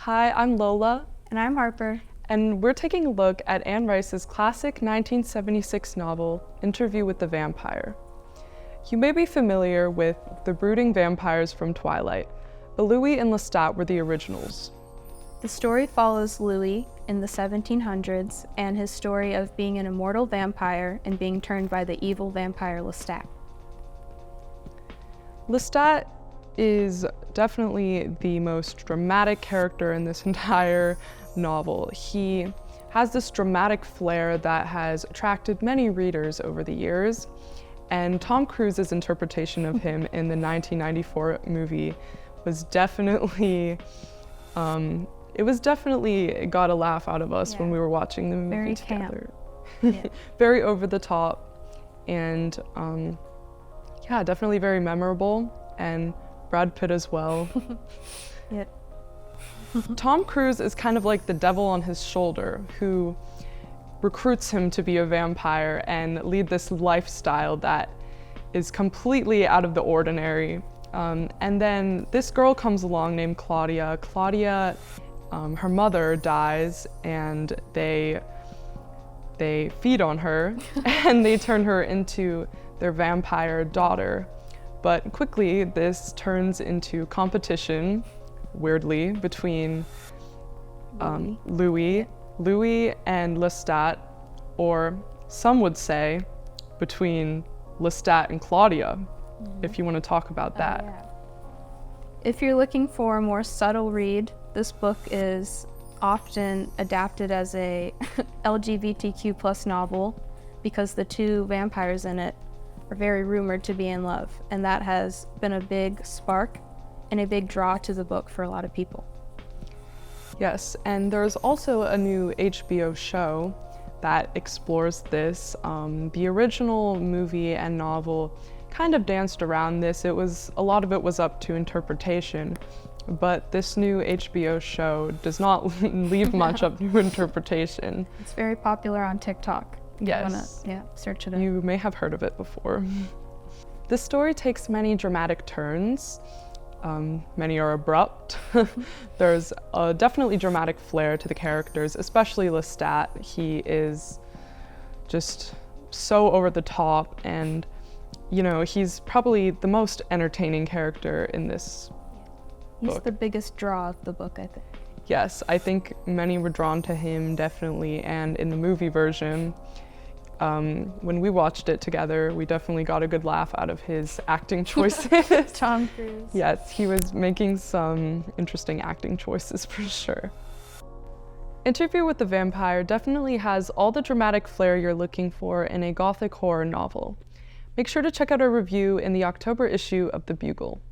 Hi, I'm Lola. And I'm Harper. And we're taking a look at Anne Rice's classic 1976 novel, Interview with the Vampire. You may be familiar with the brooding vampires from Twilight, but Louis and Lestat were the originals. The story follows Louis in the 1700s and his story of being an immortal vampire and being turned by the evil vampire Lestat. Lestat is definitely the most dramatic character in this entire novel. He has this dramatic flair that has attracted many readers over the years, and Tom Cruise's interpretation of him in the 1994 movie was definitely, it got a laugh out of us when we were watching the movie together. Very over the top, and definitely very memorable, and Brad Pitt as well. Yep. Tom Cruise is kind of like the devil on his shoulder who recruits him to be a vampire and lead this lifestyle that is completely out of the ordinary. And then this girl comes along named Claudia. Claudia, her mother dies, and they feed on her and they turn her into their vampire daughter. But quickly, this turns into competition, weirdly, between Louis and Lestat, or some would say between Lestat and Claudia, if you want to talk about that. If you're looking for a more subtle read, this book is often adapted as a LGBTQ plus novel because the two vampires in it are very rumored to be in love, and that has been a big spark and a big draw to the book for a lot of people. Yes, and there's also a new HBO show that explores this. The original movie and novel kind of danced around this. A lot of it was up to interpretation, but this new HBO show does not leave much up to interpretation. It's very popular on TikTok. Yes. Search it up. You may have heard of it before. This story takes many dramatic turns. Many are abrupt. There's a definitely dramatic flair to the characters, especially Lestat. He is just so over the top, and he's probably the most entertaining character in this book. He's the biggest draw of the book, I think. Yes, I think many were drawn to him, definitely, and in the movie version, when we watched it together, we definitely got a good laugh out of his acting choices. Tom Cruise. Yes, he was making some interesting acting choices for sure. Interview with the Vampire definitely has all the dramatic flair you're looking for in a gothic horror novel. Make sure to check out our review in the October issue of the Bugle.